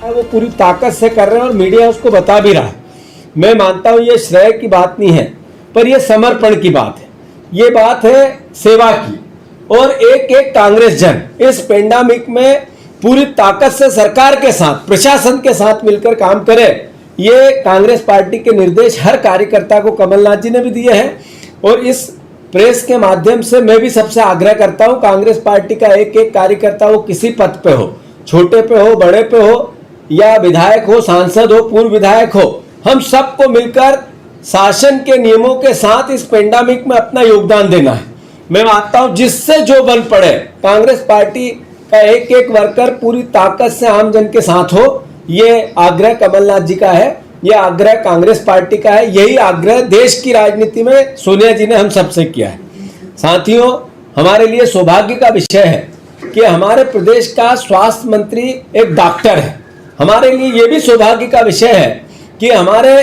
वो पूरी ताकत से कर रहे हैं और मीडिया उसको बता भी रहा है। मैं मानता हूं ये श्रेय की बात नहीं है, पर ये समर्पण की बात है। ये बात है सेवा की। और एक एक कांग्रेस जन इस पेंडेमिक में पूरी ताकत से सरकार के साथ, प्रशासन के साथ मिलकर काम करे। ये कांग्रेस पार्टी के निर्देश हर कार्यकर्ता को कमलनाथ जी ने भी दिए हैं। और इस प्रेस के माध्यम से मैं भी सबसे आग्रह करता हूं, कांग्रेस पार्टी का एक एक कार्यकर्ता वो किसी पद पे हो, छोटे पे हो, बड़े पे हो, या विधायक हो, सांसद हो, पूर्व विधायक हो, हम सबको मिलकर शासन के नियमों के साथ इस पेंडेमिक में अपना योगदान देना है। मैं मानता हूं जिससे जो बन पड़े, कांग्रेस पार्टी का एक एक वर्कर पूरी ताकत से आम जन के साथ हो। ये आग्रह कमलनाथ जी का है, ये आग्रह कांग्रेस पार्टी का है, यही आग्रह देश की राजनीति में सोनिया जी ने हम सबसे किया है। साथियों, हमारे लिए सौभाग्य का विषय है कि हमारे प्रदेश का स्वास्थ्य मंत्री एक डॉक्टर है। हमारे लिए यह भी सौभाग्य का विषय है कि हमारे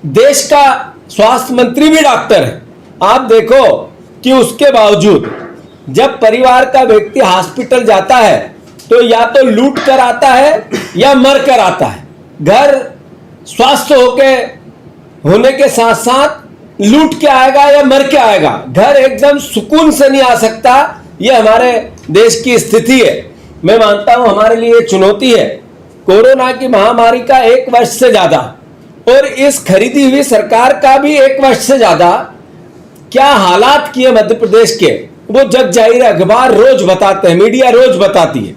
देश का स्वास्थ्य मंत्री भी डॉक्टर है। आप देखो कि उसके बावजूद जब परिवार का व्यक्ति हॉस्पिटल जाता है तो या तो लूट कर आता है या मर कर आता है। घर स्वस्थ होने के साथ साथ लूट के आएगा या मर के आएगा। घर एकदम सुकून से नहीं आ सकता। यह हमारे देश की स्थिति है। मैं मानता हूं हमारे लिए चुनौती है कोरोना की महामारी का 1 वर्ष से ज्यादा, और इस खरीदी हुई सरकार का भी 1 वर्ष से ज्यादा क्या हालात किए मध्य प्रदेश के, वो जग जाहिर है। अखबार रोज बताते हैं, मीडिया रोज बताती है।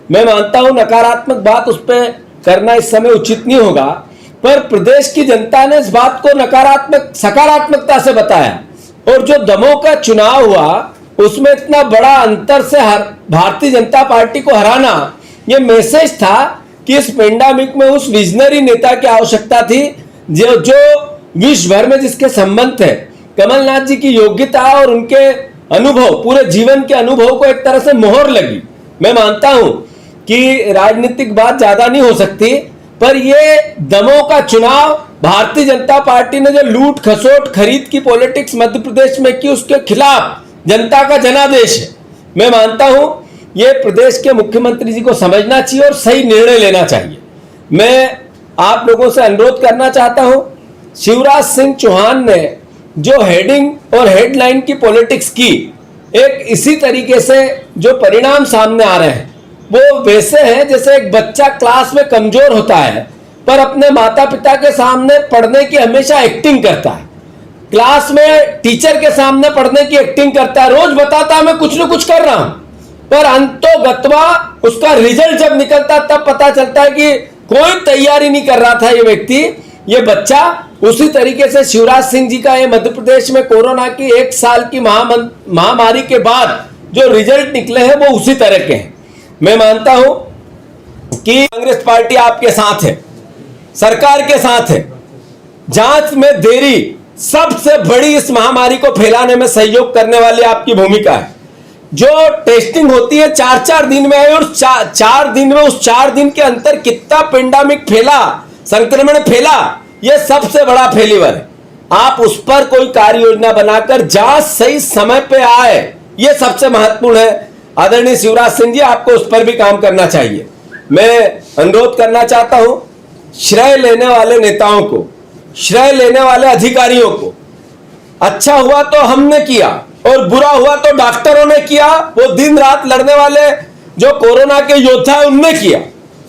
मैं मानता हूं नकारात्मक बात उस पर करना इस समय उचित नहीं होगा, पर प्रदेश की जनता ने इस बात को सकारात्मकता से बताया। और जो दमोह का चुनाव हुआ उसमें इतना बड़ा अंतर से भारतीय जनता पार्टी को हराना, यह मैसेज था कि इस पेंडेमिक में उस विजनरी नेता की आवश्यकता थी जो विश्व भर में जिसके संबंध थे। कमलनाथ जी की योग्यता और उनके अनुभव, पूरे जीवन के अनुभव को एक तरह से मोहर लगी। मैं मानता हूं कि राजनीतिक बात ज्यादा नहीं हो सकती, पर यह दमोह का चुनाव भारतीय जनता पार्टी ने जो लूट खसोट खरीद की पॉलिटिक्स मध्य प्रदेश में की, उसके खिलाफ जनता का जनादेश है। मैं मानता हूं ये प्रदेश के मुख्यमंत्री जी को समझना चाहिए और सही निर्णय लेना चाहिए। मैं आप लोगों से अनुरोध करना चाहता हूं, शिवराज सिंह चौहान ने जो हेडिंग और हेडलाइन की पॉलिटिक्स की, एक इसी तरीके से जो परिणाम सामने आ रहे हैं वो वैसे हैं जैसे एक बच्चा क्लास में कमजोर होता है पर अपने माता पिता के सामने पढ़ने की हमेशा एक्टिंग करता है। क्लास में टीचर के सामने पढ़ने की एक्टिंग करता है, रोज बताता है मैं कुछ न कुछ कर रहा हूं, पर अंतोगत्वा उसका रिजल्ट जब निकलता तब पता चलता है कि कोई तैयारी नहीं कर रहा था ये व्यक्ति, ये बच्चा। उसी तरीके से शिवराज सिंह जी का ये मध्य प्रदेश में कोरोना की 1 साल की महामारी के बाद जो रिजल्ट निकले हैं वो उसी तरह के हैं। मैं मानता हूं कि कांग्रेस पार्टी आपके साथ है, सरकार के साथ है। जांच में देरी सबसे बड़ी इस महामारी को फैलाने में सहयोग करने वाली आपकी भूमिका है। जो टेस्टिंग होती है 4-4 दिन में है, और 4 दिन में, उस 4 दिन के अंतर कितना पेंडेमिक फैला, संक्रमण फैला, यह सबसे बड़ा फेलिवर है। आप उस पर कोई कार्य योजना बनाकर जांच सही समय पे आए, यह सबसे महत्वपूर्ण है। आदरणीय शिवराज सिंह जी, आपको उस पर भी काम करना चाहिए। मैं अनुरोध करना चाहता हूं श्रेय लेने वाले नेताओं को, श्रेय लेने वाले अधिकारियों को, अच्छा हुआ तो हमने किया और बुरा हुआ तो डॉक्टरों ने किया, वो दिन रात लड़ने वाले जो कोरोना के योद्धा है उनने किया।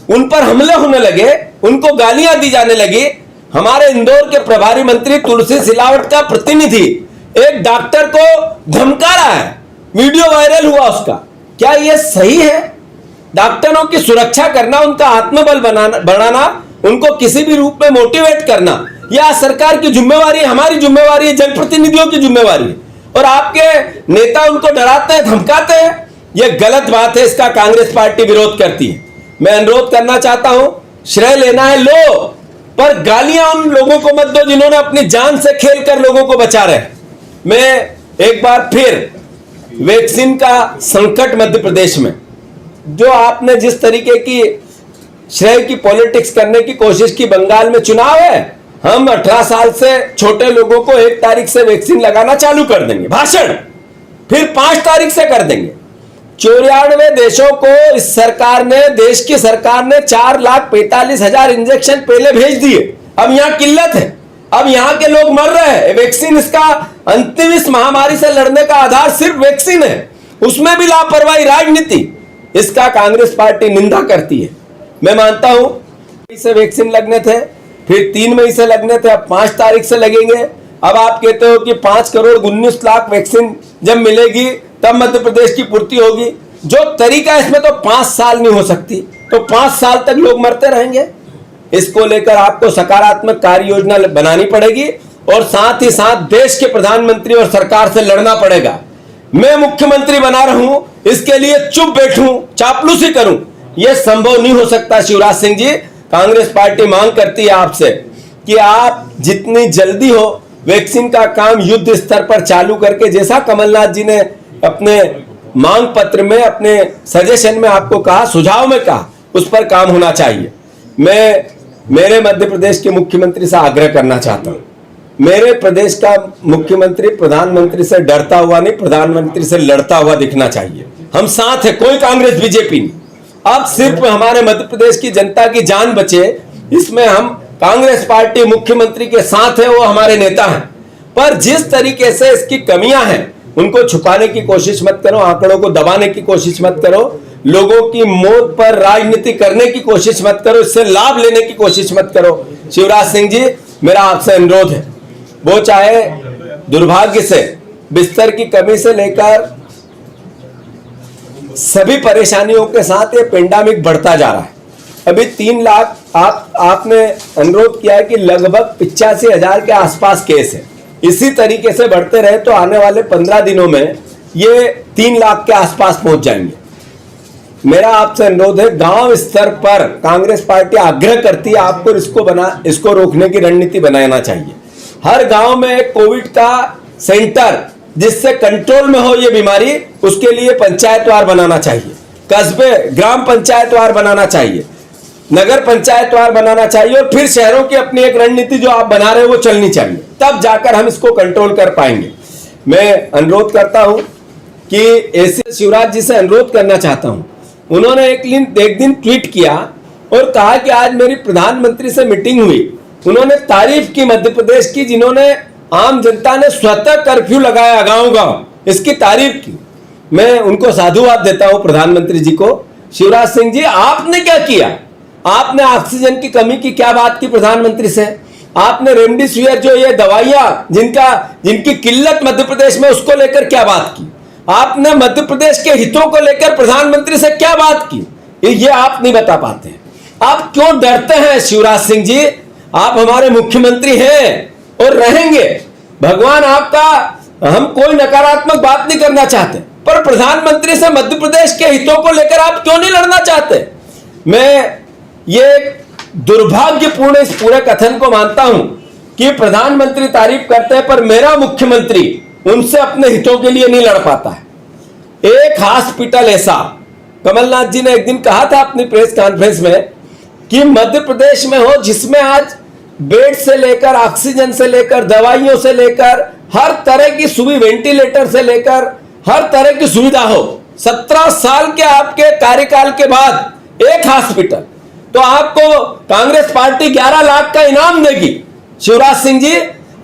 उन पर हमले होने लगे, उनको गालियां दी जाने लगी। हमारे इंदौर के प्रभारी मंत्री तुलसी सिलावट का प्रतिनिधि एक डॉक्टर को धमका रहा है, वीडियो वायरल हुआ उसका। क्या यह सही है? डॉक्टरों की सुरक्षा करना, उनका आत्मबल बढ़ाना, उनको किसी भी रूप में मोटिवेट करना, यह सरकार की जिम्मेवारी है, हमारी जिम्मेवारी है, जनप्रतिनिधियों की जिम्मेवारी है। और आपके नेता उनको डराते हैं, धमकाते हैं, यह गलत बात है। इसका कांग्रेस पार्टी विरोध करती है। मैं अनुरोध करना चाहता हूं, श्रेय लेना है लो, पर गालियां उन लोगों को मत दो जिन्होंने अपनी जान से खेलकर लोगों को बचा रहे। मैं एक बार फिर वैक्सीन का संकट मध्य प्रदेश में, जो आपने जिस तरीके की श्रेय की पॉलिटिक्स करने की कोशिश की, बंगाल में चुनाव है, हम 18 साल से छोटे लोगों को 1 तारीख से वैक्सीन लगाना चालू कर देंगे, भाषण, फिर 5 तारीख से कर देंगे। 94 देशों को इस सरकार ने, देश की सरकार ने 4,45,000 इंजेक्शन पहले भेज दिए। अब यहां किल्लत है, अब यहां के लोग मर रहे हैं। वैक्सीन, इसका अंतिम इस महामारी से लड़ने का आधार सिर्फ वैक्सीन है, उसमें भी लापरवाही, राजनीति, इसका कांग्रेस पार्टी निंदा करती है। मैं मानता हूं से वैक्सीन लगने थे, फिर 3 मई से लगने थे, अब 5 तारीख से लगेंगे। अब आप कहते हो कि 5 करोड़ 19 लाख वैक्सीन जब मिलेगी तब मध्य प्रदेश की पूर्ति होगी। जो तरीका इसमें तो 5 साल नहीं हो सकती, तो 5 साल तक लोग मरते रहेंगे। इसको लेकर आपको सकारात्मक कार्य योजना बनानी पड़ेगी और साथ ही साथ देश के प्रधानमंत्री और सरकार से लड़ना पड़ेगा। मैं मुख्यमंत्री बना रहा हूं, इसके लिए चुप बैठूं, चापलूसी करूं, यह संभव नहीं हो सकता। शिवराज सिंह जी, कांग्रेस पार्टी मांग करती है आपसे कि आप जितनी जल्दी हो वैक्सीन का काम युद्ध स्तर पर चालू करके, जैसा कमलनाथ जी ने अपने मांग पत्र में, अपने सजेशन में आपको कहा, सुझाव में कहा, उस पर काम होना चाहिए। मैं मेरे मध्य प्रदेश के मुख्यमंत्री से आग्रह करना चाहता हूं, मेरे प्रदेश का मुख्यमंत्री प्रधानमंत्री से डरता हुआ नहीं, प्रधानमंत्री से लड़ता हुआ दिखना चाहिए। हम साथ है, कोई कांग्रेस बीजेपी नहीं। अब सिर्फ हमारे मध्य प्रदेश की जनता की जान बचे, इसमें हम कांग्रेस पार्टी मुख्यमंत्री के साथ है, वो हमारे नेता हैं। पर जिस तरीके से इसकी कमियां हैं उनको छुपाने की कोशिश मत करो, आंकड़ों को दबाने की कोशिश मत करो, लोगों की मौत पर राजनीति करने की कोशिश मत करो, इससे लाभ लेने की कोशिश मत करो। शिवराज सिंह जी, मेरा आपसे अनुरोध है, वो चाहे दुर्भाग्य से बिस्तर की कमी से लेकर सभी परेशानियों के साथ ये पेंडेमिक बढ़ता जा रहा है। अभी 3 लाख आपने अनुरोध किया है कि लगभग 85,000 के आसपास केस है। इसी तरीके से बढ़ते रहे तो आने वाले 15 दिनों में ये 3 लाख के आसपास पहुंच जाएंगे। मेरा आपसे अनुरोध है, गांव स्तर पर कांग्रेस पार्टी आग्रह करती है आपको इसको रोकने की रणनीति बनाना चाहिए। हर गांव में एक कोविड का सेंटर जिससे कंट्रोल में हो ये बीमारी, उसके लिए पंचायतवार बनाना चाहिए, कस्बे ग्राम पंचायतवार बनाना चाहिए, नगर पंचायतवार बनाना चाहिए, और फिर शहरों की अपनी एक रणनीति जो आप बना रहे हो वो चलनी चाहिए, तब जाकर हम इसको कंट्रोल कर पाएंगे। मैं अनुरोध करता हूं कि ऐसे शिवराज जी से अनुरोध करना चाहता हूं, उन्होंने एक दिन ट्वीट किया और कहा कि आज मेरी प्रधानमंत्री से मीटिंग हुई। उन्होंने तारीफ की मध्य प्रदेश की, जिन्होंने आम जनता ने स्वतः कर्फ्यू लगाया गांव-गांव, इसकी तारीफ की। मैं उनको साधुवाद देता हूं, प्रधानमंत्री जी को। शिवराज सिंह जी, आपने क्या किया? आपने ऑक्सीजन की कमी की क्या बात की प्रधानमंत्री से? आपने रेमडेसिविर जो ये दवाइयां जिनकी किल्लत मध्य प्रदेश में, उसको लेकर क्या बात की? आपने मध्य प्रदेश के हितों को लेकर प्रधानमंत्री से क्या बात की? ये आप नहीं बता पाते। आप क्यों डरते हैं शिवराज सिंह जी? आप हमारे मुख्यमंत्री हैं और रहेंगे। भगवान आपका, हम कोई नकारात्मक बात नहीं करना चाहते, पर प्रधानमंत्री से मध्य प्रदेश के हितों को लेकर आप क्यों नहीं लड़ना चाहते? मैं ये दुर्भाग्यपूर्ण इस पूरे कथन को मानता हूं कि प्रधानमंत्री तारीफ करते हैं पर मेरा मुख्यमंत्री उनसे अपने हितों के लिए नहीं लड़ पाता है। एक हॉस्पिटल ऐसा, कमलनाथ जी ने एक दिन कहा था अपनी प्रेस कॉन्फ्रेंस में कि मध्य प्रदेश में हो जिसमें आज बेड से लेकर, ऑक्सीजन से लेकर, दवाइयों से लेकर, हर तरह की सुविधा, वेंटिलेटर से लेकर हर तरह की सुविधा हो। 17 साल के आपके कार्यकाल के बाद एक हॉस्पिटल, तो आपको कांग्रेस पार्टी 11 लाख का इनाम देगी। शिवराज सिंह जी,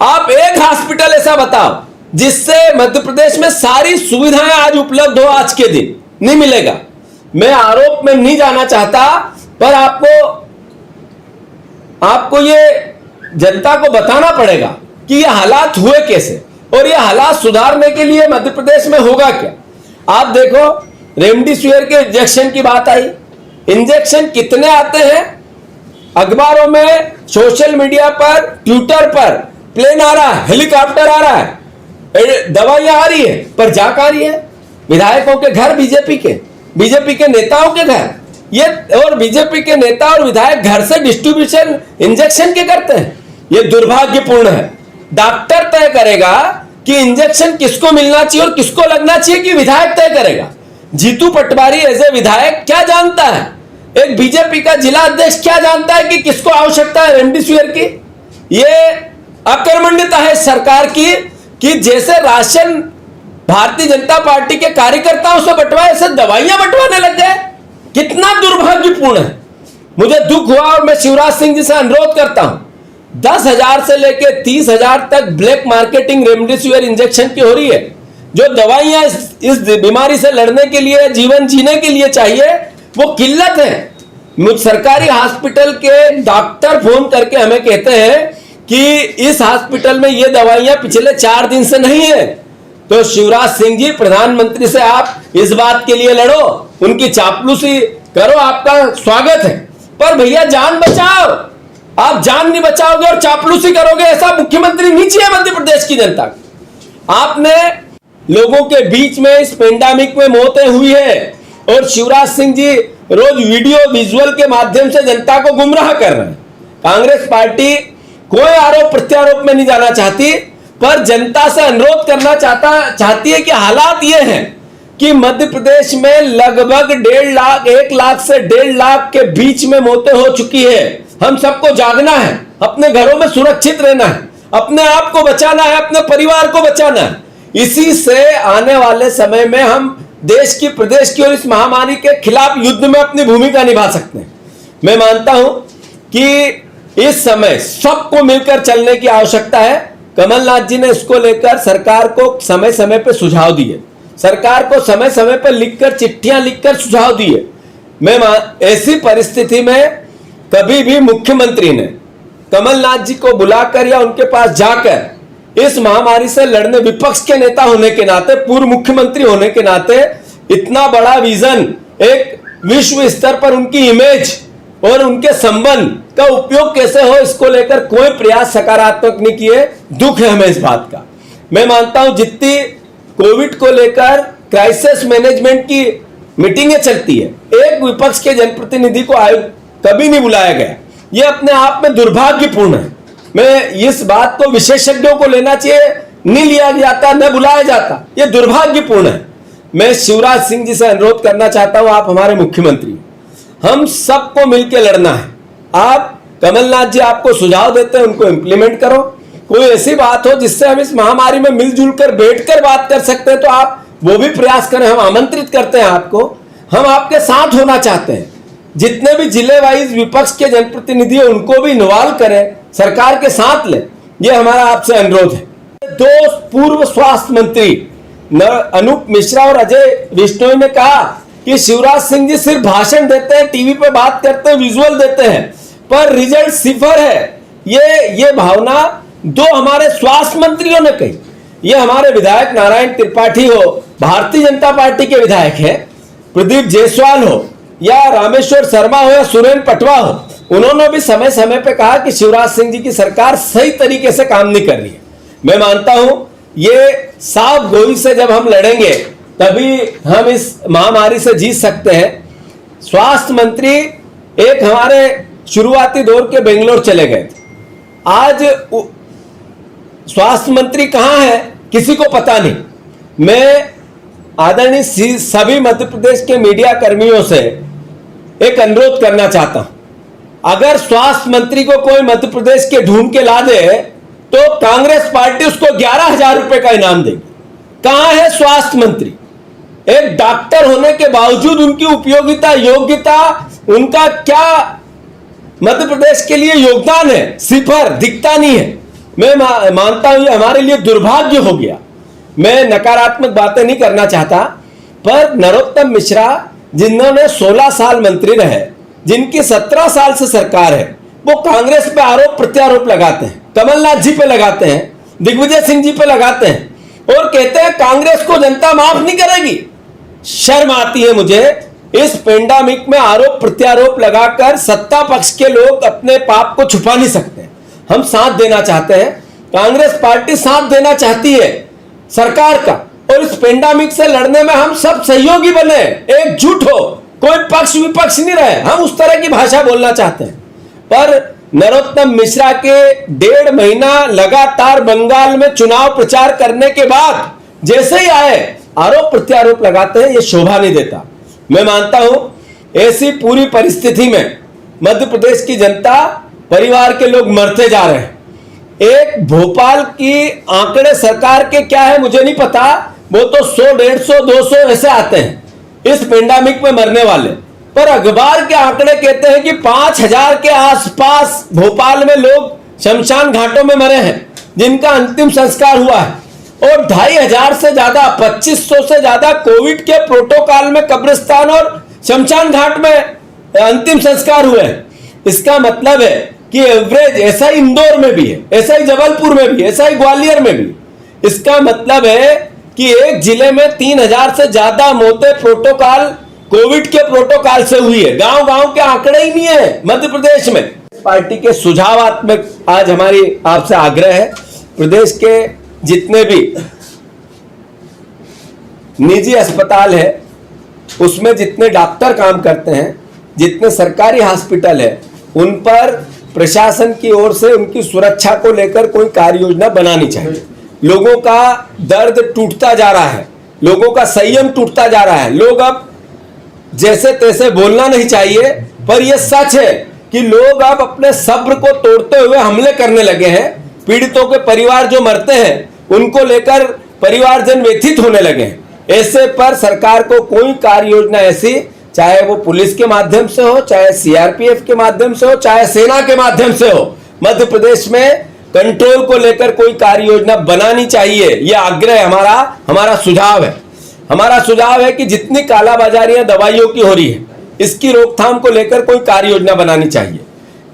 आप एक हॉस्पिटल ऐसा बताओ जिससे मध्य प्रदेश में सारी सुविधाएं आज उपलब्ध हो। आज के दिन नहीं मिलेगा। मैं आरोप में नहीं जाना चाहता, पर आपको ये जनता को बताना पड़ेगा कि ये हालात हुए कैसे और ये हालात सुधारने के लिए मध्य प्रदेश में होगा क्या। आप देखो, रेमडेसिविर के इंजेक्शन की बात आई, इंजेक्शन कितने आते हैं? अखबारों में, सोशल मीडिया पर, ट्विटर पर प्लेन आ रहा है, हेलीकॉप्टर आ रहा है, दवाइयां आ रही है, पर जाकर आ रही है विधायकों के घर, बीजेपी के नेताओं के घर। ये और बीजेपी के नेता और विधायक घर से डिस्ट्रीब्यूशन इंजेक्शन के करते हैं। ये दुर्भाग्यपूर्ण है। डॉक्टर तय करेगा कि इंजेक्शन किसको मिलना चाहिए और किसको लगना चाहिए, कि विधायक तय करेगा। जीतू पटवारी एज ए विधायक क्या जानता है? एक बीजेपी का जिला अध्यक्ष क्या जानता है कि किसको आवश्यकता है रेमडेसिविर की? ये अकर्मण्यता है सरकार की कि जैसे राशन भारतीय जनता पार्टी के कार्यकर्ताओं से बंटवाए, ऐसे दवाइयां बंटवाने लग गए। कितना दुर्भाग्यपूर्ण है। मुझे दुख हुआ और मैं शिवराज सिंह जी से अनुरोध करता हूं, 10,000 से लेकर 30,000 तक ब्लैक मार्केटिंग रेमडेसिविर इंजेक्शन की हो रही है। जो दवाइयां इस बीमारी से लड़ने के लिए, जीवन जीने के लिए चाहिए, वो किल्लत है। मुझ सरकारी हॉस्पिटल के डॉक्टर फोन करके हमें कहते हैं कि इस हॉस्पिटल में ये दवाइयां पिछले 4 दिन से नहीं है। तो शिवराज सिंह जी, प्रधानमंत्री से आप इस बात के लिए लड़ो, उनकी चापलूसी करो, आपका स्वागत है। पर भैया जान बचाओ। आप जान नहीं बचाओगे और चापलूसी करोगे, ऐसा मुख्यमंत्री नहीं चाहिए मध्य प्रदेश की जनता को। आपने लोगों के बीच में इस पेंडेमिक में मौतें हुई है और शिवराज सिंह जी रोज वीडियो विजुअल के माध्यम से जनता को गुमराह कर रहे हैं। कांग्रेस पार्टी कोई आरोप प्रत्यारोप में नहीं जाना चाहती, पर जनता से अनुरोध करना चाहती है कि हालात ये हैं कि मध्य प्रदेश में लगभग 1.5 लाख 1 लाख से 1.5 लाख के बीच में मौतें हो चुकी है। हम सबको जागना है, अपने घरों में सुरक्षित रहना है, अपने आप को बचाना है, अपने परिवार को बचाना है। इसी से आने वाले समय में हम देश की, प्रदेश की और इस महामारी के खिलाफ युद्ध में अपनी भूमिका निभा सकते हैं। मैं मानता हूं कि इस समय सबको मिलकर चलने की आवश्यकता है। कमलनाथ जी ने इसको लेकर सरकार को समय समय पर सुझाव दिए, सरकार को समय समय पर लिखकर, चिट्ठियां लिखकर सुझाव दिए। मैं ऐसी परिस्थिति में कभी भी मुख्यमंत्री ने कमलनाथ जी को बुलाकर या उनके पास जाकर इस महामारी से लड़ने, विपक्ष के नेता होने के नाते, पूर्व मुख्यमंत्री होने के नाते, इतना बड़ा विजन, एक विश्व स्तर पर उनकी इमेज और उनके संबंध का उपयोग कैसे हो, इसको लेकर कोई प्रयास सकारात्मक नहीं किए। दुख है हमें इस बात का। मैं मानता हूं जितनी कोविड को लेकर क्राइसिस मैनेजमेंट की मीटिंगें चलती है, एक विपक्ष के जनप्रतिनिधि को कभी नहीं बुलाया गया, यह अपने आप में दुर्भाग्यपूर्ण है। मैं इस बात को विशेषज्ञों को लेना चाहिए, नहीं लिया जाता, न बुलाया जाता, यह दुर्भाग्यपूर्ण है। मैं शिवराज सिंह जी से अनुरोध करना चाहता हूं, आप हमारे मुख्यमंत्री, हम सबको मिलकर लड़ना है। आप, कमलनाथ जी आपको सुझाव देते हैं, उनको इंप्लीमेंट करो। कोई ऐसी बात हो जिससे हम इस महामारी में मिलजुल कर बैठकर बात कर सकते हैं तो आप वो भी प्रयास करें। हम आमंत्रित करते हैं आपको, हम आपके साथ होना चाहते हैं। जितने भी जिले वाइज विपक्ष के जनप्रतिनिधि हैं उनको भी इन्वॉल्व करें, सरकार के साथ लें, यह हमारा आपसे अनुरोध है। 2 पूर्व स्वास्थ्य मंत्री अनूप मिश्रा और अजय बिश्नोई ने कहा कि शिवराज सिंह जी सिर्फ भाषण देते हैं, टीवी पे बात करते हैं, विजुअल देते हैं, पर रिजल्ट 0 है। ये भावना 2 हमारे स्वास्थ्य मंत्रियों ने कही। ये हमारे विधायक नारायण त्रिपाठी हो, भारतीय जनता पार्टी के विधायक हैं, प्रदीप जायसवाल हो या रामेश्वर शर्मा हो या सुरेंद्र पटवा हो, उन्होंने भी समय समय पे कहा कि शिवराज सिंह जी की सरकार सही तरीके से काम नहीं कर रही है। मैं मानता हूं ये साफ गोई से जब हम लड़ेंगे तभी हम इस महामारी से जीत सकते हैं। स्वास्थ्य मंत्री एक हमारे शुरुआती दौर के बेंगलोर चले गए थे, आज स्वास्थ्य मंत्री कहां है किसी को पता नहीं। मैं आदरणीय सभी मध्य प्रदेश के मीडिया कर्मियों से एक अनुरोध करना चाहता हूं, अगर स्वास्थ्य मंत्री को कोई मध्य प्रदेश के ढूंढ के ला दे तो कांग्रेस पार्टी उसको 11,000 रुपए का इनाम देगी। कहां है स्वास्थ्य मंत्री? एक डॉक्टर होने के बावजूद उनकी उपयोगिता, योग्यता, उनका क्या मध्य प्रदेश के लिए योगदान है, 0 दिखता नहीं है। मैं मानता हूं ये हमारे लिए दुर्भाग्य हो गया। मैं नकारात्मक बातें नहीं करना चाहता, पर नरोत्तम मिश्रा जिन्होंने 16 साल मंत्री रहे, जिनकी 17 साल से सरकार है, वो कांग्रेस पे आरोप प्रत्यारोप लगाते हैं, कमलनाथ जी पे लगाते हैं, दिग्विजय सिंह जी पे लगाते हैं और कहते हैं कांग्रेस को जनता माफ नहीं करेगी। शर्म आती है मुझे। इस पेंडेमिक में आरोप प्रत्यारोप लगाकर सत्ता पक्ष के लोग अपने पाप को छुपा नहीं सकते। हम साथ देना चाहते हैं, कांग्रेस पार्टी साथ देना चाहती है सरकार का, और इस पेंडेमिक से लड़ने में हम सब सहयोगी बने, एकजुट हो, कोई पक्ष विपक्ष नहीं रहे। हम उस तरह की भाषा बोलना चाहते हैं। पर नरोत्तम मिश्रा के 1.5 महीना लगातार बंगाल में चुनाव प्रचार करने के बाद जैसे ही आए आरोप प्रत्यारोप लगाते हैं, ये शोभा नहीं देता। मैं मानता हूं ऐसी पूरी परिस्थिति में मध्य प्रदेश की जनता, परिवार के लोग मरते जा रहे हैं। एक भोपाल की आंकड़े सरकार के क्या है मुझे नहीं पता, वो तो 100, 150, 200 ऐसे आते हैं इस पेंडेमिक में मरने वाले। पर अखबार के आंकड़े कहते हैं कि 5000 के आसपास भोपाल में लोग शमशान घाटों में मरे हैं जिनका अंतिम संस्कार हुआ है, और 2500 से ज्यादा, 2500 से ज्यादा कोविड के प्रोटोकॉल में कब्रिस्तान और शमशान घाट में अंतिम संस्कार हुए हैं। इसका मतलब है कि एवरेज ऐसा ही इंदौर में भी है, ऐसा ही जबलपुर में भी, ऐसा ही ग्वालियर में भी। इसका मतलब है कि एक जिले में 3000 से ज्यादा मौतें प्रोटोकॉल, कोविड के प्रोटोकॉल से हुई है। गांव गांव के आंकड़े ही नहीं है मध्य प्रदेश में। पार्टी के सुझावात्मक आज हमारी आपसे आग्रह है, प्रदेश के जितने भी निजी अस्पताल है उसमें जितने डॉक्टर काम करते हैं, जितने सरकारी हॉस्पिटल है, उन पर प्रशासन की ओर से उनकी सुरक्षा को लेकर कोई कार्य योजना बनानी चाहिए। लोगों का दर्द टूटता जा रहा है, लोगों का संयम टूटता जा रहा है। लोग अब जैसे तैसे बोलना नहीं चाहिए, पर यह सच है कि लोग अब अपने सब्र को तोड़ते हुए हमले करने लगे हैं। पीड़ितों के परिवार जो मरते हैं उनको लेकर परिवारजन व्यथित होने लगे हैं। ऐसे पर सरकार को कोई कार्य योजना ऐसी, चाहे वो पुलिस के माध्यम से हो, चाहे सीआरपीएफ के माध्यम से हो, चाहे सेना के माध्यम से हो, मध्य प्रदेश में कंट्रोल को लेकर कोई कार्य योजना बनानी चाहिए। यह आग्रह हमारा सुझाव है। हमारा सुझाव है कि जितनी कालाबाजारियां दवाइयों की हो रही है, इसकी रोकथाम को लेकर कोई कार्य योजना बनानी चाहिए।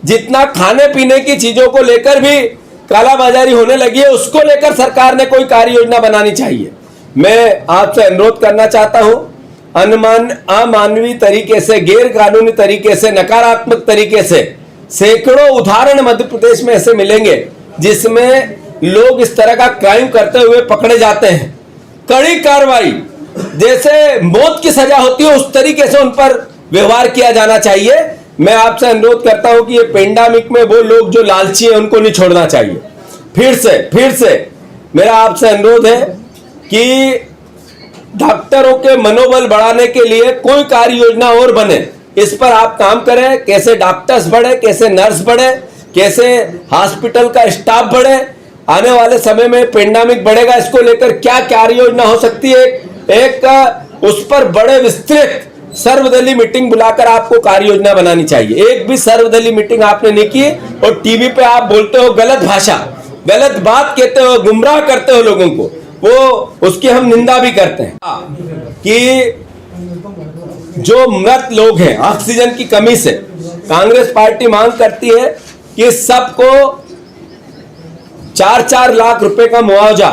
जितना खाने पीने की चीजों को लेकर भी कालाबाजारी होने लगी है, उसको लेकर सरकार ने कोई कार्य योजना बनानी चाहिए। मैं आपसे अनुरोध करना चाहता हूं, अमानवीय तरीके से, गैर कानूनी तरीके से, नकारात्मक तरीके से सैकड़ों उदाहरण मध्य प्रदेश में ऐसे मिलेंगे जिसमें लोग इस तरह का क्राइम करते हुए पकड़े जाते हैं। कड़ी कार्रवाई, जैसे मौत की सजा होती है उस तरीके से उन पर व्यवहार किया जाना चाहिए। मैं आपसे अनुरोध करता हूं कि ये पेंडेमिक में वो लोग जो लालची है उनको नहीं छोड़ना चाहिए। फिर से मेरा आपसे अनुरोध है कि डॉक्टरों के मनोबल बढ़ाने के लिए कोई कार्य योजना और बने, इस पर आप काम करें। कैसे डॉक्टर्स बढ़े, कैसे नर्स बढ़े, कैसे हॉस्पिटल का स्टाफ बढ़े, आने वाले समय में पेंडेमिक बढ़ेगा, इसको लेकर क्या कार्य योजना हो सकती है, एक उस पर बड़े विस्तृत सर्वदलीय मीटिंग बुलाकर आपको कार्य योजना बनानी चाहिए। एक भी सर्वदलीय मीटिंग आपने नहीं की और टीवी पे आप बोलते हो गलत भाषा, गलत बात कहते हो, गुमराह करते हो लोगों को, वो उसकी हम निंदा भी करते हैं। कि जो मृत लोग हैं ऑक्सीजन की कमी से, कांग्रेस पार्टी मांग करती है कि सबको 4-4 लाख रुपए का मुआवजा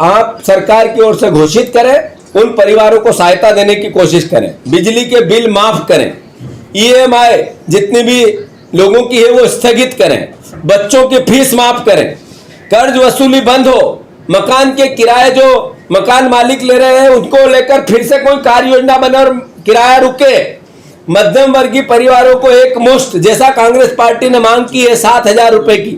आप सरकार की ओर से घोषित करें, उन परिवारों को सहायता देने की कोशिश करें, बिजली के बिल माफ करें, ईएमआई जितनी भी लोगों की है वो स्थगित करें, बच्चों की फीस माफ करें, कर्ज वसूली बंद हो, मकान के किराए जो मकान मालिक ले रहे हैं उनको लेकर फिर से कोई कार्य योजना बने और किराया रुके, मध्यम वर्गीय परिवारों को एक मुश्त, जैसा कांग्रेस पार्टी ने मांग की है 7000 रुपए की,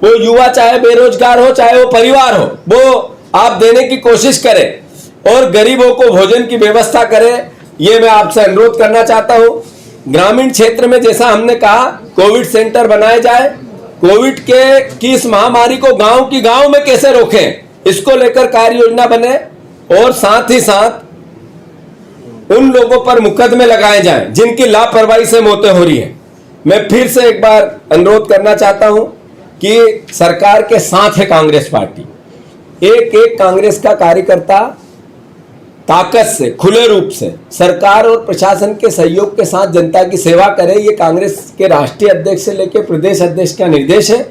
वो युवा चाहे बेरोजगार हो चाहे वो परिवार हो, वो आप देने की कोशिश करें और गरीबों को भोजन की व्यवस्था करें। ये मैं आपसे अनुरोध करना चाहता हूं। ग्रामीण क्षेत्र में जैसा हमने कहा कोविड सेंटर बनाए जाए, कोविड की इस महामारी को गांव की गांव में कैसे रोकें, इसको लेकर कार्य योजना बने और साथ ही साथ उन लोगों पर मुकदमे लगाए जाएं जिनकी लापरवाही से मौतें हो रही हैं। मैं फिर से एक बार अनुरोध करना चाहता हूं कि सरकार के साथ है कांग्रेस पार्टी। एक एक कांग्रेस का कार्यकर्ता ताकत से, खुले रूप से सरकार और प्रशासन के सहयोग के साथ जनता की सेवा करे। ये कांग्रेस के राष्ट्रीय अध्यक्ष से लेकर प्रदेश अध्यक्ष का निर्देश है।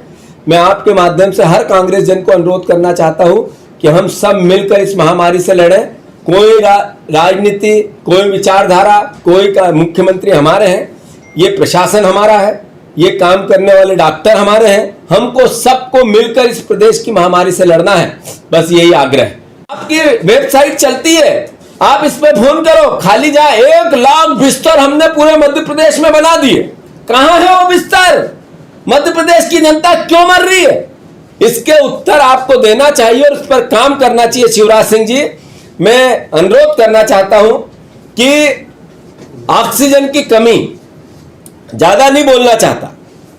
मैं आपके माध्यम से हर कांग्रेस जन को अनुरोध करना चाहता हूं कि हम सब मिलकर इस महामारी से लड़ें। कोई राजनीति, कोई विचारधारा, कोई मुख्यमंत्री हमारे हैं, ये प्रशासन हमारा है, ये काम करने वाले डॉक्टर हमारे हैं, हमको सबको मिलकर इस प्रदेश की महामारी से लड़ना है। बस यही आग्रह है। आपकी वेबसाइट चलती है, आप इस पे फोन करो, खाली जा 1 लाख बिस्तर हमने पूरे मध्य प्रदेश में बना दिए। कहां है वो बिस्तर? मध्य प्रदेश की जनता क्यों मर रही है? इसके उत्तर आपको देना चाहिए और इस पर काम करना चाहिए। शिवराज सिंह जी, मैं अनुरोध करना चाहता हूं कि ऑक्सीजन की कमी, ज्यादा नहीं बोलना चाहता,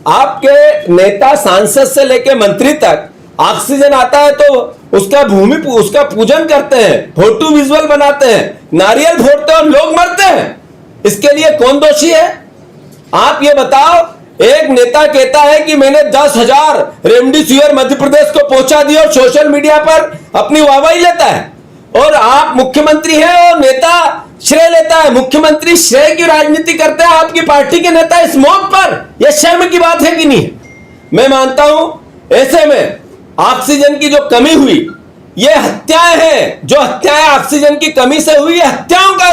आपके नेता सांसद से लेकर मंत्री तक ऑक्सीजन आता है तो उसका पूजन करते हैं, फोटो विजुअल बनाते हैं, नारियल फोड़ते हैं और लोग मरते हैं। इसके लिए कौन दोषी है? आप ये बताओ। एक नेता कहता है कि मैंने 10,000 रेमडेसिविर मध्य प्रदेश को पहुंचा दिया और सोशल मीडिया पर अपनी वाहवाही लेता है, और आप मुख्यमंत्री हैं और नेता श्रेय लेता है। मुख्यमंत्री श्रेय की राजनीति करते हैं, आपकी पार्टी के नेता इस मौके पर। यह शर्म की बात है कि नहीं? मैं मानता हूं ऐसे में ऑक्सीजन की जो कमी हुई, ये हत्याएं हैं। जो हत्याएं ऑक्सीजन की कमी से हुई, हत्याओं का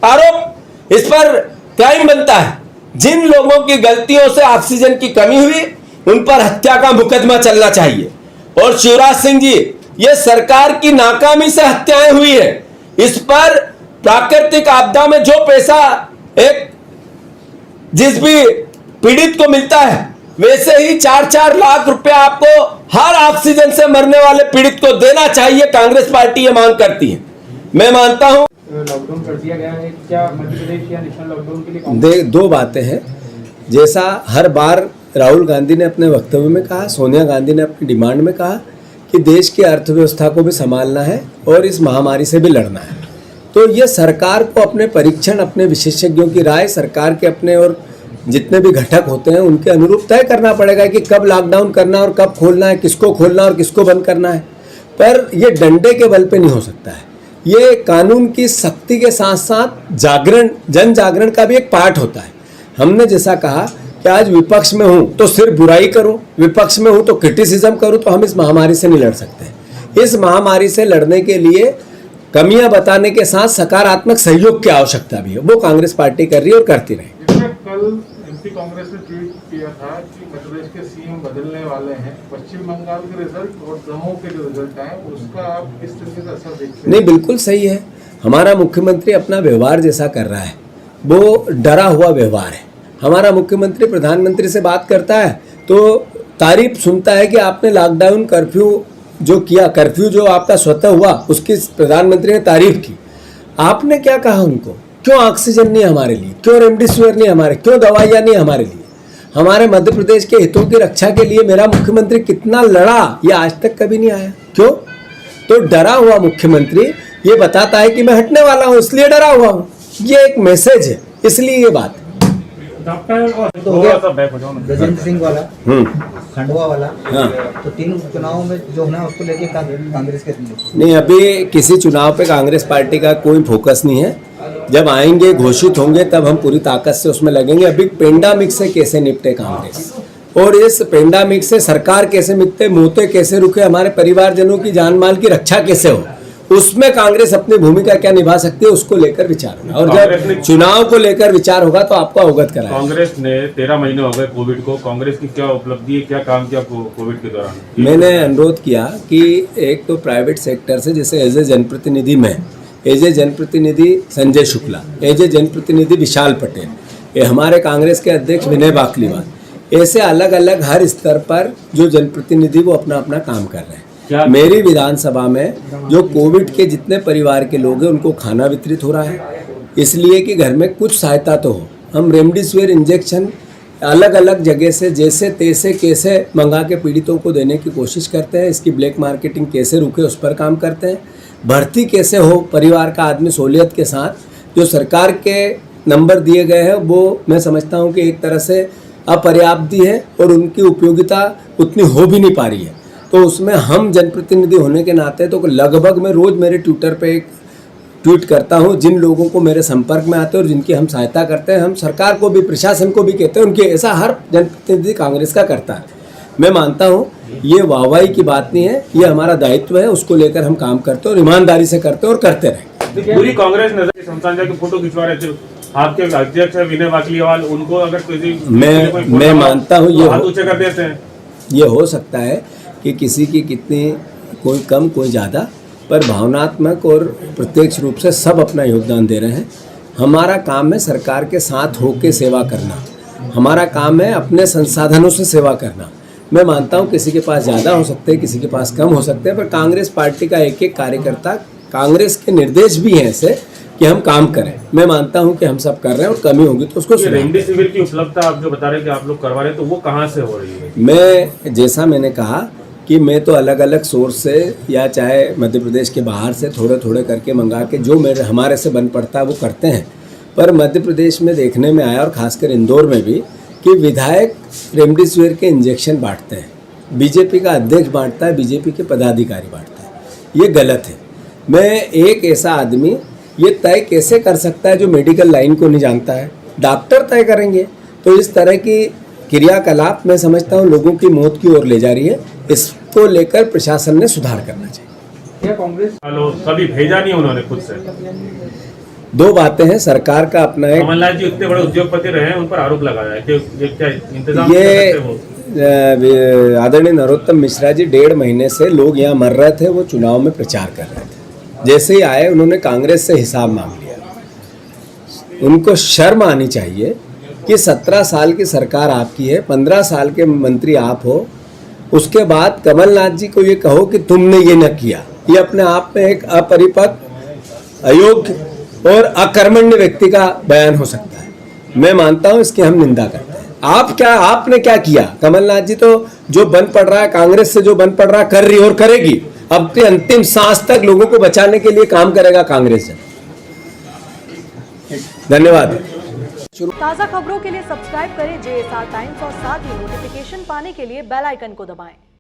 आरोप इस पर क्राइम बनता है। जिन लोगों की गलतियों से ऑक्सीजन की कमी हुई, उन पर हत्या का मुकदमा चलना चाहिए। और शिवराज सिंह जी, ये सरकार की नाकामी से हत्याएं हुई है। इस पर प्राकृतिक आपदा में जो पैसा एक जिस भी पीड़ित को मिलता है, वैसे ही 4-4 लाख रुपया आपको हर ऑक्सीजन से मरने वाले पीड़ित को देना चाहिए। कांग्रेस पार्टी ये मांग करती है। मैं मानता हूं लॉकडाउन कर दिया गया है, क्या मध्य प्रदेश या नेशनल लॉकडाउन के लिए? दो बातें हैं। जैसा हर बार राहुल गांधी ने अपने वक्तव्य में कहा, सोनिया गांधी ने अपनी डिमांड में कहा कि देश की अर्थव्यवस्था को भी संभालना है और इस महामारी से भी लड़ना है। तो ये सरकार को अपने परीक्षण, अपने विशेषज्ञों की राय, सरकार के अपने और जितने भी घटक होते हैं उनके अनुरूप तय करना पड़ेगा कि कब लॉकडाउन करना और कब खोलना है, किसको खोलना और किसको बंद करना है। पर ये डंडे के बल पे नहीं हो सकता है। ये कानून की सख्ती के साथ साथ जागरण, जन जागरण का भी एक पार्ट होता है। हमने जैसा कहा कि आज विपक्ष में हूँ तो सिर्फ बुराई करूँ, विपक्ष में हूँ तो क्रिटिसिज्म करूँ, तो हम इस महामारी से नहीं लड़ सकते। इस महामारी से लड़ने के लिए कमियां बताने के साथ सकारात्मक सहयोग की आवश्यकता भी है। वो कांग्रेस पार्टी कर रही है और करती रही। कल एमपी कांग्रेस ने ट्वीट किया था कि मध्य प्रदेश के सीएम बदलने वाले हैं। पश्चिम बंगाल के रिजल्ट और दमोह के जो रिजल्ट आए, उसका आप किस तरीके से असर देखते हैं? नहीं, बिल्कुल सही है। हमारा मुख्यमंत्री अपना व्यवहार जैसा कर रहा है, वो डरा हुआ व्यवहार है। हमारा मुख्यमंत्री प्रधानमंत्री से बात करता है तो तारीफ सुनता है कि आपने लॉकडाउन कर्फ्यू जो किया, कर्फ्यू जो आपका स्वतः हुआ, उसकी प्रधानमंत्री ने तारीफ की। आपने क्या कहा उनको? क्यों ऑक्सीजन नहीं हमारे लिए, क्यों रेमडेसिविर नहीं हमारे, क्यों दवाइयाँ नहीं हमारे लिए? हमारे मध्य प्रदेश के हितों की रक्षा के लिए मेरा मुख्यमंत्री कितना लड़ा, ये आज तक कभी नहीं आया। क्यों? तो डरा हुआ मुख्यमंत्री ये बताता है कि मैं हटने वाला हूँ, इसलिए डरा हुआ हूँ। ये एक मैसेज है, इसलिए ये बात। गजेंद्र सिंह वाला, खंडवा वाला, हाँ, तो 3 चुनावों में जो होना है उसको लेके कांग्रेस के नहीं, अभी किसी चुनाव पे कांग्रेस पार्टी का कोई फोकस नहीं है। जब आएंगे, घोषित होंगे, तब हम पूरी ताकत से उसमें लगेंगे। अभी पेंडेमिक से कैसे निपटे कांग्रेस, और इस पेंडेमिक से सरकार कैसे निपटे, मौतें कैसे रुके, हमारे परिवारजनों की जान माल की रक्षा कैसे हो, उसमें कांग्रेस अपनी भूमिका क्या निभा सकती है, उसको लेकर विचार होगा। और जब चुनाव को लेकर विचार होगा तो आपको अवगत कराएंगे। कांग्रेस ने 13 महीने हो गए कोविड को, कांग्रेस की क्या उपलब्धि है, क्या काम किया कोविड के दौरान? मैंने अनुरोध किया कि एक तो प्राइवेट सेक्टर से, जैसे एज ए जनप्रतिनिधि में, एज ए जनप्रतिनिधि संजय शुक्ला, एज ए जनप्रतिनिधि विशाल पटेल, ये हमारे कांग्रेस के अध्यक्ष विनय बाकलीवाल, ऐसे अलग अलग हर स्तर पर जो जनप्रतिनिधि वो अपना अपना काम कर रहे हैं। मेरी विधानसभा में जो कोविड के जितने परिवार के लोग हैं उनको खाना वितरित हो रहा है, इसलिए कि घर में कुछ सहायता तो हो। हम रेमडेसिविर इंजेक्शन अलग अलग जगह से जैसे तैसे कैसे मंगा के पीड़ितों को देने की कोशिश करते हैं। इसकी ब्लैक मार्केटिंग कैसे रुके उस पर काम करते हैं। भर्ती कैसे हो परिवार का आदमी सहूलियत के साथ। जो सरकार के नंबर दिए गए हैं वो मैं समझता हूँ कि एक तरह से अपर्याप्त भी है और उनकी उपयोगिता उतनी हो भी नहीं पा रही है। तो उसमें हम जनप्रतिनिधि होने के नाते तो लगभग मैं रोज़ मेरे ट्विटर पे एक ट्वीट करता हूँ जिन लोगों को मेरे संपर्क में आते हैं और जिनकी हम सहायता करते हैं। हम सरकार को भी, प्रशासन को भी कहते हैं, उनकी ऐसा हर जनप्रतिनिधि कांग्रेस का करता है। मैं मानता हूँ ये वाहवाही की बात नहीं है, ये हमारा दायित्व है, उसको लेकर हम काम करते हैं और ईमानदारी से करते हैं और करते रहें। पूरी कांग्रेस नजर शमशान जाके फोटो खिंचवा रहे थे, आपके अध्यक्ष विनय बाकलीवाल, उनको अगर मैं मानता हूँ ये हाथ ऊंचे कर देते हैं। ये हो सकता है कि किसी की कितनी, कोई कम कोई ज़्यादा, पर भावनात्मक और प्रत्यक्ष रूप से सब अपना योगदान दे रहे हैं। हमारा काम है सरकार के साथ होकर सेवा करना, हमारा काम है अपने संसाधनों से सेवा करना। मैं मानता हूँ किसी के पास ज़्यादा हो सकते हैं, किसी के पास कम हो सकते हैं, पर कांग्रेस पार्टी का एक एक कार्यकर्ता, कांग्रेस के निर्देश भी हैं ऐसे कि हम काम करें। मैं मानता हूं कि हम सब कर रहे हैं और कमी होगी तो उसको रेमडेसिविर की उपलब्धता आप जो बता रहे हैं कि आप लोग करवा रहे हैं, तो वो कहाँ से हो रही है? मैं जैसा मैंने कहा कि मैं तो अलग अलग सोर्स से या चाहे मध्य प्रदेश के बाहर से थोड़े थोड़े करके मंगा के जो मेरे हमारे से बन पड़ता है वो करते हैं। पर मध्य प्रदेश में देखने में आया और ख़ासकर इंदौर में भी कि विधायक रेमडेसिविर के इंजेक्शन बांटते हैं, बीजेपी का अध्यक्ष बांटता है, बीजेपी के पदाधिकारी बांटता है। ये गलत है। मैं एक ऐसा आदमी ये तय कैसे कर सकता है जो मेडिकल लाइन को नहीं जानता है? डॉक्टर तय करेंगे। तो इस तरह की क्रियाकलाप मैं समझता हूँ लोगों की मौत की ओर ले जा रही है। इसको लेकर प्रशासन ने सुधार करना चाहिए। क्या कांग्रेस हेलो, कभी भेजा नहीं उन्होंने खुद से। दो बातें हैं, सरकार का अपना एक कमलनाथ जी उतने बड़े उद्योगपति रहे हैं, उन पर आरोप लगाया है कि ये क्या इंतजाम ये कर सकते हो? आदरणीय नरोत्तम मिश्रा जी 1.5 महीने से लोग यहाँ मर रहे थे, वो चुनाव में प्रचार कर रहे थे। जैसे ही आए उन्होंने कांग्रेस से हिसाब मांग लिया। उनको शर्म आनी चाहिए कि 17 साल की सरकार आपकी है, 15 साल के मंत्री आप हो, उसके बाद कमलनाथ जी को ये कहो कि तुमने ये न किया। ये अपने आप में एक अपरिपक्व, अयोग्य और अकर्मण्य व्यक्ति का बयान हो सकता है। मैं मानता हूं इसकी हम निंदा करते हैं। आपने क्या किया? कमलनाथ जी तो जो बन पड़ रहा है, कांग्रेस से जो बन पड़ रहा है कर रही और करेगी। अब के अंतिम सांस तक लोगों को बचाने के लिए काम करेगा कांग्रेस। धन्यवाद। ताज़ा खबरों के लिए सब्सक्राइब करें JSR टाइम्स और साथ ही नोटिफिकेशन पाने के लिए बेल आइकन को दबाएं।